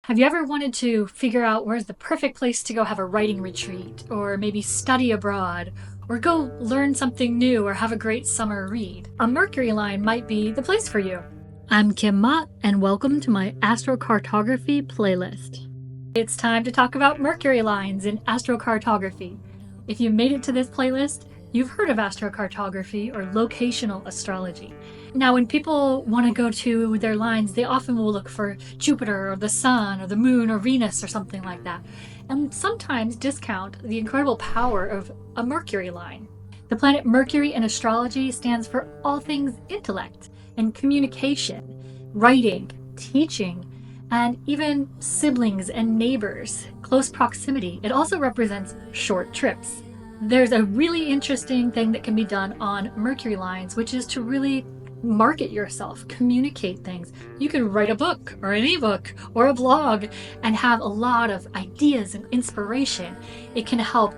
Have you ever wanted to figure out where's the perfect place to go have a writing retreat, or maybe study abroad, or go learn something new, or have a great summer read? A Mercury line might be the place for you. I'm Kim Mott, and welcome to my Astrocartography playlist. It's time to talk about Mercury lines in astrocartography. If you made it to this playlist, you've heard of astrocartography or locational astrology. Now, when people want to go to their lines, they often will look for Jupiter or the Sun or the Moon or Venus or something like that, and sometimes discount the incredible power of a Mercury line. The planet Mercury in astrology stands for all things intellect and communication, writing, teaching, and even siblings and neighbors, close proximity. It also represents short trips. There's a really interesting thing that can be done on Mercury lines, which is to really market yourself, communicate things. You can write a book or an ebook or a blog and have a lot of ideas and inspiration. It can help,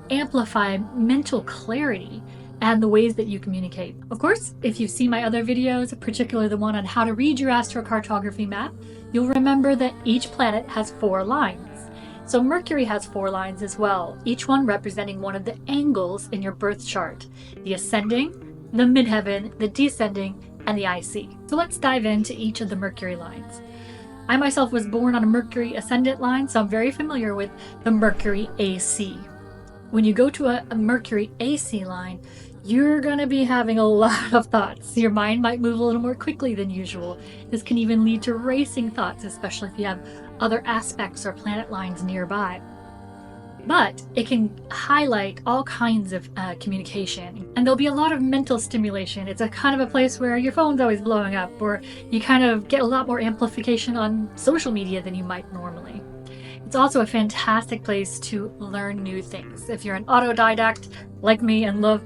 amplify mental clarity and the ways that you communicate. Of course, if you've seen my other videos, particularly the one on how to read your astrocartography map, you'll remember that each planet has 4 lines. So Mercury has 4 lines as well, each one representing one of the angles in your birth chart: the ascending, the midheaven, the descending, and the IC. So let's dive into each of the Mercury lines. I myself was born on a Mercury Ascendant line, so I'm very familiar with the Mercury AC. When you go to a Mercury AC line, you're going to be having a lot of thoughts. Your mind might move a little more quickly than usual. This can even lead to racing thoughts, especially if you have other aspects or planet lines nearby. But it can highlight all kinds of communication, and there'll be a lot of mental stimulation. It's a kind of a place where your phone's always blowing up, or you kind of get a lot more amplification on social media than you might normally. It's also a fantastic place to learn new things. If you're an autodidact like me and love,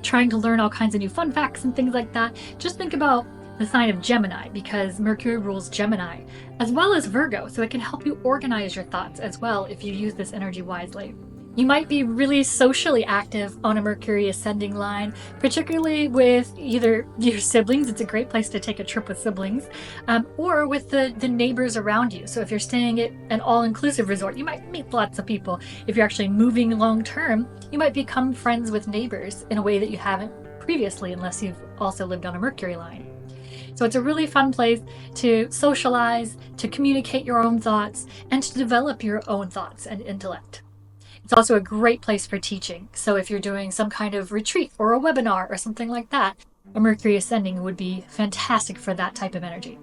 trying to learn all kinds of new fun facts and things like that, just think about the sign of Gemini, because Mercury rules Gemini, as well as Virgo, so it can help you organize your thoughts as well if you use this energy wisely. You might be really socially active on a Mercury ascending line, particularly with either your siblings. It's a great place to take a trip with siblings, or with the neighbors around you. So if you're staying at an all-inclusive resort, you might meet lots of people. If you're actually moving long-term, you might become friends with neighbors in a way that you haven't previously, unless you've also lived on a Mercury line. So it's a really fun place to socialize, to communicate your own thoughts, and to develop your own thoughts and intellect. It's also a great place for teaching. So if you're doing some kind of retreat or a webinar or something like that, a Mercury ascending would be fantastic for that type of energy.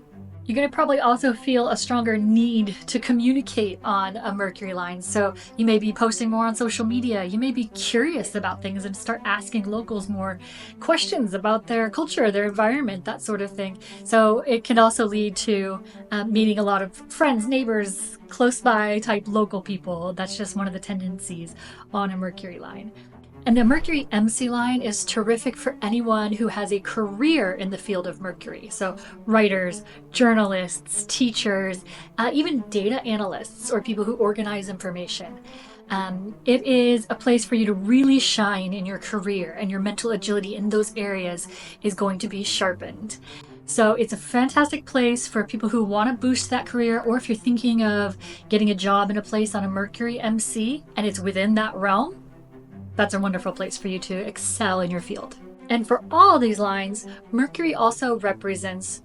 You're going to probably also feel a stronger need to communicate on a Mercury line. So you may be posting more on social media. You may be curious about things and start asking locals more questions about their culture, their environment, that sort of thing. So it can also lead to meeting a lot of friends, neighbors, close by type local people. That's just one of the tendencies on a Mercury line. And the Mercury MC line is terrific for anyone who has a career in the field of Mercury. So writers, journalists, teachers, even data analysts or people who organize information. It is a place for you to really shine in your career, and your mental agility in those areas is going to be sharpened. So it's a fantastic place for people who want to boost that career, or if you're thinking of getting a job in a place on a Mercury MC and it's within that realm, that's a wonderful place for you to excel in your field. And for all of these lines, Mercury also represents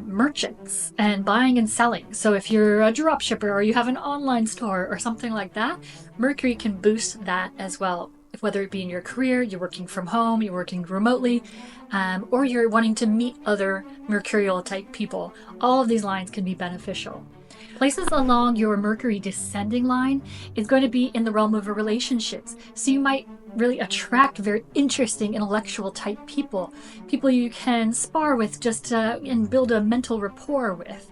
merchants and buying and selling. So if you're a dropshipper or you have an online store or something like that, Mercury can boost that as well. Whether it be in your career, you're working from home, you're working remotely, or you're wanting to meet other mercurial type people, all of these lines can be beneficial. Places along your Mercury descending line is going to be in the realm of relationships. So you might really attract very interesting intellectual type people you can spar with just and build a mental rapport with.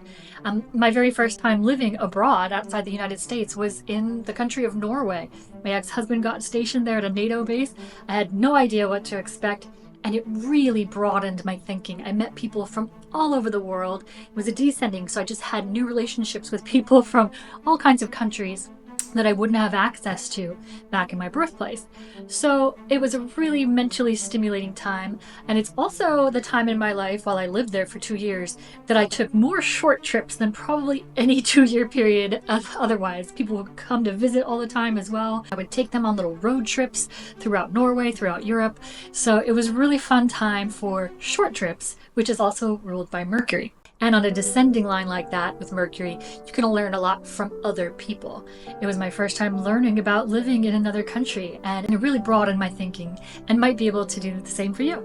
My very first time living abroad outside the United States was in the country of Norway. My ex-husband got stationed there at a NATO base. I had no idea what to expect, and it really broadened my thinking. I met people from all over the world. It was a descending, so I just had new relationships with people from all kinds of countries. that I wouldn't have access to back in my birthplace. So it was a really mentally stimulating time. And it's also the time in my life while I lived there for 2 years that I took more short trips than probably any 2-year period otherwise. People would come to visit all the time as well. I would take them on little road trips throughout Norway, throughout Europe. So it was a really fun time for short trips, which is also ruled by Mercury. And on a descending line like that with Mercury, you can learn a lot from other people. It was my first time learning about living in another country, and it really broadened my thinking and might be able to do the same for you.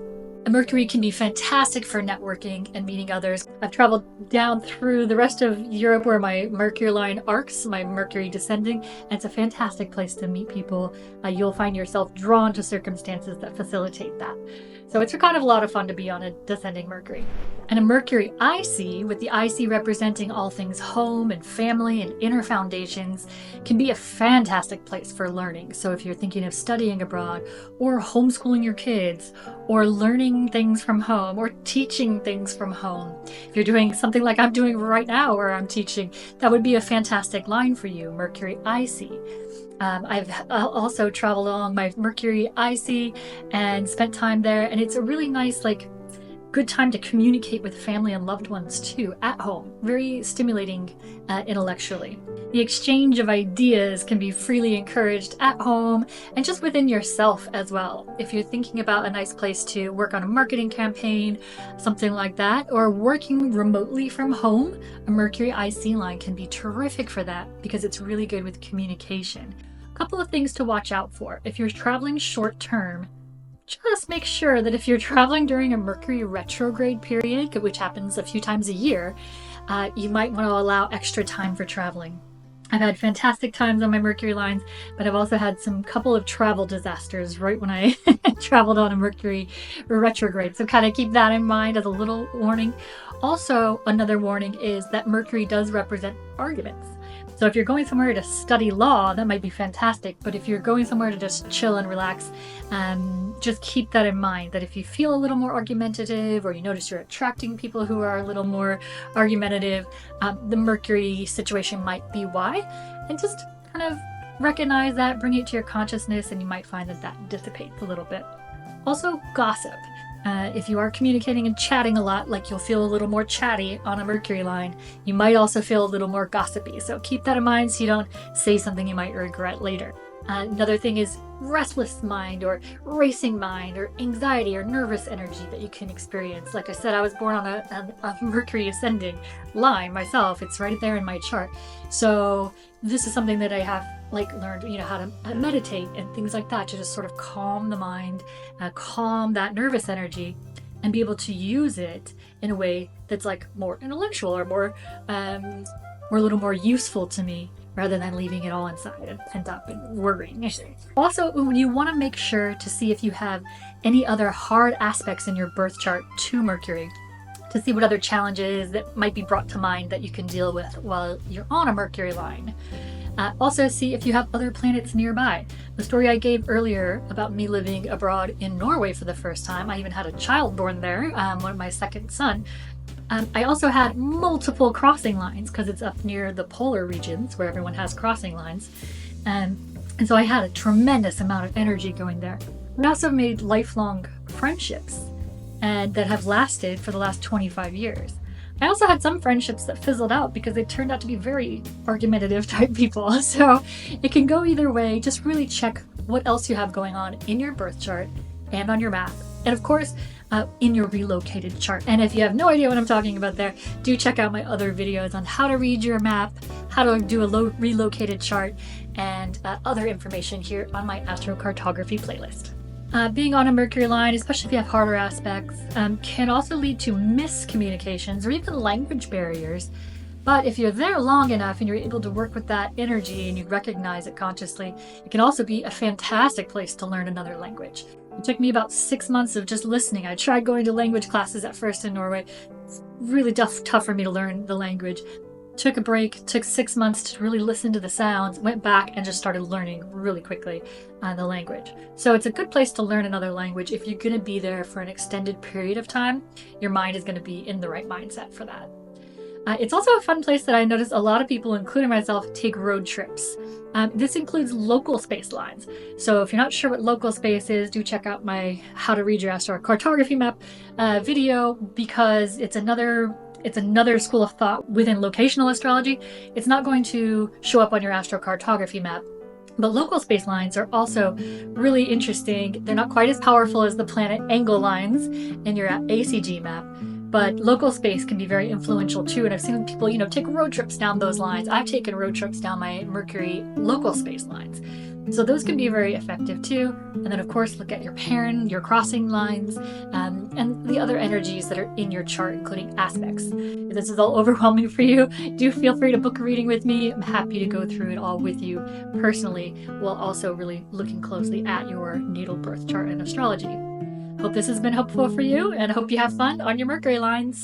And Mercury can be fantastic for networking and meeting others. I've traveled down through the rest of Europe where my Mercury line arcs, my Mercury descending, and it's a fantastic place to meet people. You'll find yourself drawn to circumstances that facilitate that. So it's kind of a lot of fun to be on a descending Mercury. And a Mercury IC, with the IC representing all things home and family and inner foundations, can be a fantastic place for learning. So if you're thinking of studying abroad, or homeschooling your kids, or learning things from home, or teaching things from home, if you're doing something like I'm doing right now where I'm teaching, that would be a fantastic line for you, Mercury IC. I've also traveled along my Mercury IC and spent time there, and it's a really nice, good time to communicate with family and loved ones too, at home. Very stimulating intellectually. The exchange of ideas can be freely encouraged at home and just within yourself as well. If you're thinking about a nice place to work on a marketing campaign, something like that, or working remotely from home, a Mercury IC line can be terrific for that because it's really good with communication. A couple of things to watch out for. If you're traveling short term, just make sure that if you're traveling during a Mercury retrograde period, which happens a few times a year, you might want to allow extra time for traveling. I've had fantastic times on my Mercury lines, but I've also had some couple of travel disasters right when I traveled on a Mercury retrograde. So kind of keep that in mind as a little warning. Also, another warning is that Mercury does represent arguments. So if you're going somewhere to study law, that might be fantastic. But if you're going somewhere to just chill and relax, just keep that in mind, that if you feel a little more argumentative, or you notice you're attracting people who are a little more argumentative, the Mercury situation might be why. And just kind of recognize that, bring it to your consciousness, and you might find that that dissipates a little bit. Also, gossip. If you are communicating and chatting a lot, you'll feel a little more chatty on a Mercury line, you might also feel a little more gossipy. So keep that in mind so you don't say something you might regret later. Another thing is restless mind or racing mind or anxiety or nervous energy that you can experience. Like I said, I was born on a Mercury ascending line myself. It's right there in my chart. So this is something that I have learned, how to meditate and things like that to just sort of calm the mind, calm that nervous energy, and be able to use it in a way that's more intellectual or more a little more useful to me, rather than leaving it all inside and pent up and worrying. Also, you want to make sure to see if you have any other hard aspects in your birth chart to Mercury, to see what other challenges that might be brought to mind that you can deal with while you're on a Mercury line. Also, see if you have other planets nearby. The story I gave earlier about me living abroad in Norway for the first time, I even had a child born there, my second son. I also had multiple crossing lines because it's up near the polar regions where everyone has crossing lines. And so I had a tremendous amount of energy going there. I also made lifelong friendships and that have lasted for the last 25 years. I also had some friendships that fizzled out because they turned out to be very argumentative type people. So it can go either way. Just really check what else you have going on in your birth chart and on your map. And of course, in your relocated chart. And if you have no idea what I'm talking about there, do check out my other videos on how to read your map, how to do a relocated chart, and other information here on my Astrocartography playlist. Being on a Mercury line, especially if you have harder aspects, can also lead to miscommunications or even language barriers. But if you're there long enough and you're able to work with that energy and you recognize it consciously, it can also be a fantastic place to learn another language. It took me about 6 months of just listening. I tried going to language classes at first in Norway. It's really tough for me to learn the language. Took a break, took 6 months to really listen to the sounds, went back and just started learning really quickly the language. So it's a good place to learn another language. If you're going to be there for an extended period of time, your mind is going to be in the right mindset for that. It's also a fun place that I notice a lot of people, including myself, take road trips. This includes local space lines. So if you're not sure what local space is, do check out my How to Read Your Astrocartography Map video, because it's another school of thought within locational astrology. It's not going to show up on your astrocartography map. But local space lines are also really interesting. They're not quite as powerful as the planet angle lines in your ACG map, but local space can be very influential too. And I've seen people, take road trips down those lines. I've taken road trips down my Mercury local space lines. So those can be very effective too. And then of course, look at your Perrin, your crossing lines, and the other energies that are in your chart, including aspects. If this is all overwhelming for you, do feel free to book a reading with me. I'm happy to go through it all with you personally, while also really looking closely at your natal birth chart and astrology. Hope this has been helpful for you, and hope you have fun on your Mercury lines.